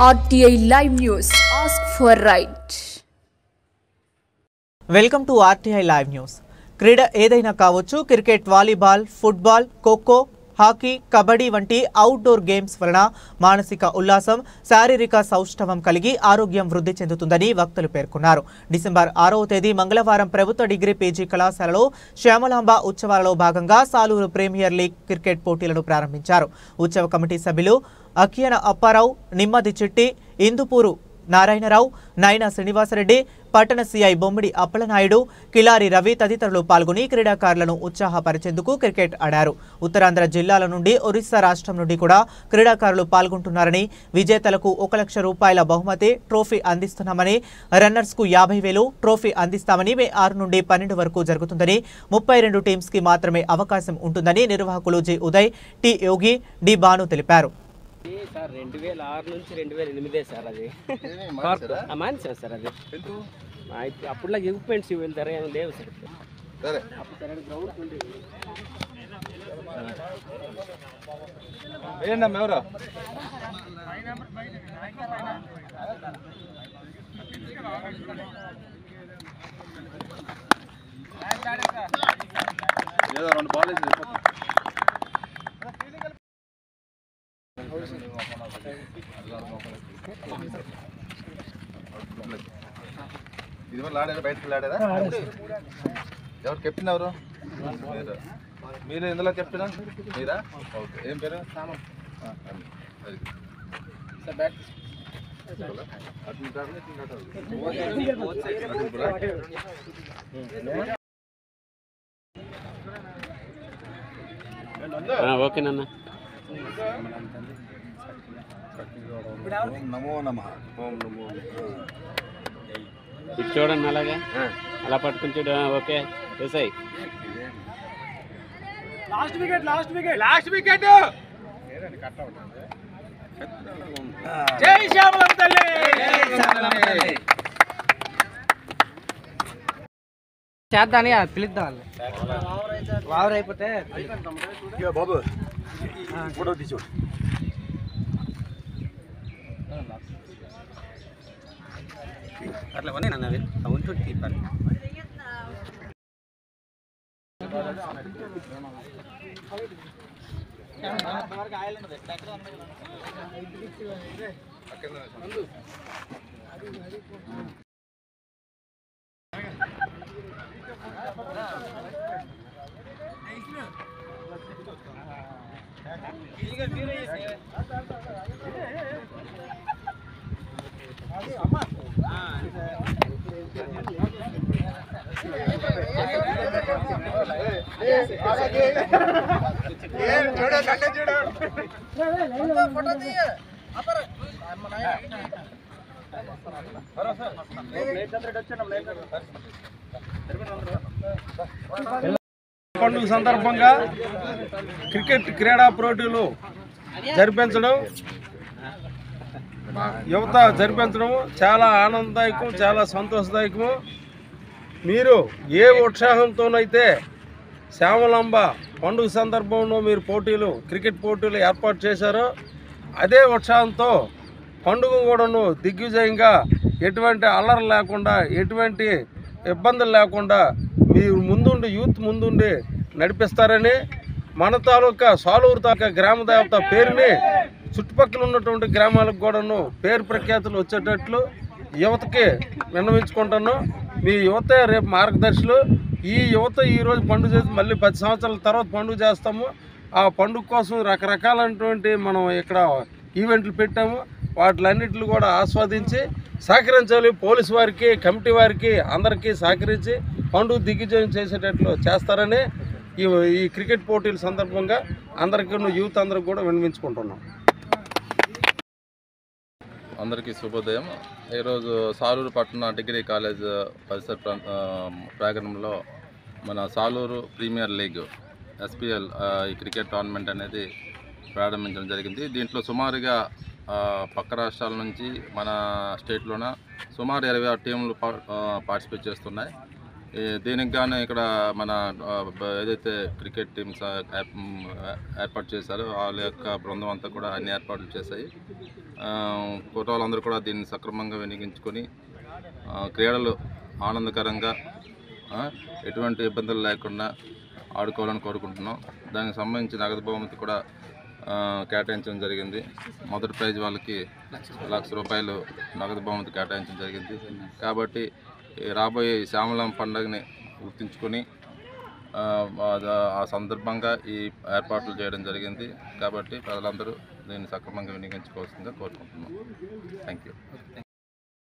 RTI Live News. Ask for right. Welcome to RTI Live News. క్రీడ ఏదైనా కావచ్చు. Cricket, volleyball, football, kho kho, hockey, kabaddi వంటి outdoor games వలన మానసిక ఉల్లాసం, శారీరక సౌష్ఠవం కలిగి ఆరోగ్యం వృద్ధి చెందుతుందని వక్తలు పేర్కొన్నారు. డిసెంబర్ 6వ తేదీ మంగళవారం ప్రభుత్వ డిగ్రీ పీజీ కళాశాలలో శ్యామలాంబ ఉత్సవాలలో భాగంగా సాలూరు ప్రీమియర్ లీగ్ క్రికెట్ పోటీలను ప్రారంభించారు. ఉత్సవ కమిటీ సభ్యులు అకియన అప్పారావు, నిమ్మది చిట్టి, ఇందుపూరు నారాయణరావు, నాయన శ్రీనివాసరెడ్డి, పట్టణ సిఐ బొమ్మిడి అప్పలనాయుడు, కిలారి రవి తదితరులు పాల్గొని క్రీడాకారులను ఉత్సాహపరిచేందుకు క్రికెట్ ఆడారు. ఉత్తరాంధ్ర జిల్లాల నుండి ఒరిస్సా రాష్ట్రం నుండి కూడా క్రీడాకారులు పాల్గొంటున్నారని, విజేతలకు 1 లక్ష రూపాయల బహుమతి ట్రోఫీ అందిస్తున్నామని, రన్నర్స్కు 50,000 ట్రోఫీ అందిస్తామని, మే 6 నుండి 12 వరకు జరుగుతుందని, 32 టీమ్స్కి మాత్రమే అవకాశం ఉంటుందని నిర్వాహకులు జి ఉదయ్, టి యోగి, డి బాను తెలిపారు. సార్ 2006 నుంచి 2008 సార్ అది మానేసాం సార్ అది అప్పుడులా ఎక్విప్మెంట్స్ వెళ్తారా ఏమి లేవు సార్. సరే అప్పుడు సరైన గ్రౌండ్ ఉంది. ఏంటమ్మా ఎవరు ఏదో 2 బాల్ ఇది ఆడారా? బయటకు ఆడారా? ఎవరు కెప్టెన్? ఎవరు మీరు? ఇందులో కెప్టెనా మీరా? ఓకే. ఏం పేరు? ఓకేనన్న. నమో నమః. ఇటు చూడండి, అలాగే అలా పట్టుకుని చూడు. ఓకే వేసాయి. లాస్ట్ వికెట్ జై శ్యామలం తల్లి. చేద్దాని పిలుద్దాం. వావర్ అయిపోతే బాబు ఫోటో తీసు. అట్లా ఉన్నాయి నన్ను ఉంటుంది కీపర్. పండుగ సందర్భంగా క్రికెట్ క్రీడా పోటీలు జరిపించడం, యువత జరిపించడం చాలా ఆనందదాయకం, చాలా సంతోషదాయకము. మీరు ఏ ఉత్సాహంతోనైతే శ్యామలాంబ పండుగ సందర్భంలో మీరు పోటీలు, క్రికెట్ పోటీలు ఏర్పాటు చేశారో అదే ఉత్సాహంతో పండుగ కూడాను దిగ్విజయంగా, ఎటువంటి అల్లరి లేకుండా, ఎటువంటి ఇబ్బందులు లేకుండా మీరు ముందుండి, యూత్ ముందుండి నడిపిస్తారని, మన తాలూకా సాలూరు తాలూకా గ్రామ దేవత పేరుని చుట్టుపక్కల ఉన్నటువంటి గ్రామాలకు కూడాను పేరు ప్రఖ్యాతులు వచ్చేటట్లు యువతకి విన్నవించుకుంటాను. మీ యువత రేపు మార్గదర్శులు. ఈ యువత ఈరోజు పండుగ చేసి మళ్ళీ 10 సంవత్సరాల తర్వాత పండుగ చేస్తాము. ఆ పండుగ కోసం రకరకాలైనటువంటి మనం ఇక్కడ ఈవెంట్లు పెట్టాము. వాటిలన్నింటిని కూడా ఆస్వాదించి సహకరించాలి. పోలీసు వారికి, కమిటీ వారికి అందరికీ సహకరించి పండుగ దిగ్విజయం చేసేటట్లు చేస్తారని ఈ క్రికెట్ పోటీల సందర్భంగా అందరికీ, యూత్ అందరికి కూడా విన్నవించుకుంటున్నాం. అందరికీ శుభోదయం. ఈరోజు సాలూరు పట్టణ డిగ్రీ కాలేజ్ పరిసర ప్రాంగణంలో మన సాలూరు ప్రీమియర్ లీగ్ SPL ఈ క్రికెట్ టోర్నమెంట్ అనేది ప్రారంభించడం జరిగింది. దీంట్లో సుమారుగా పక్క రాష్ట్రాల నుంచి మన స్టేట్లోన సుమారు 26 టీంలు పార్టిసిపేట్ చేస్తున్నాయి. దీనికి గాను ఇక్కడ మన ఏదైతే క్రికెట్ టీమ్స్ ఏర్పాటు చేశారో వాళ్ళ యొక్క బృందం అంతా కూడా అన్ని ఏర్పాట్లు చేశాయి. కుటుంబాలందరూ కూడా దీన్ని సక్రమంగా వినియోగించుకొని క్రీడలు ఆనందకరంగా ఎటువంటి ఇబ్బందులు లేకుండా ఆడుకోవాలని కోరుకుంటున్నాం. దానికి సంబంధించి నగదు బహుమతి కూడా కేటాయించడం జరిగింది. మొదటి ప్రైజ్ వాళ్ళకి ₹1,00,000 నగదు బహుమతి కేటాయించడం జరిగింది. కాబట్టి రాబోయే శ్యామలాంబ పండుగని గుర్తుంచుకొని ఆ సందర్భంగా ఈ ఏర్పాట్లు చేయడం జరిగింది. కాబట్టి ప్రజలందరూ దీన్ని సక్రమంగా వినియోగించుకోవాల్సిందిగా కోరుకుంటున్నాం. Thank you.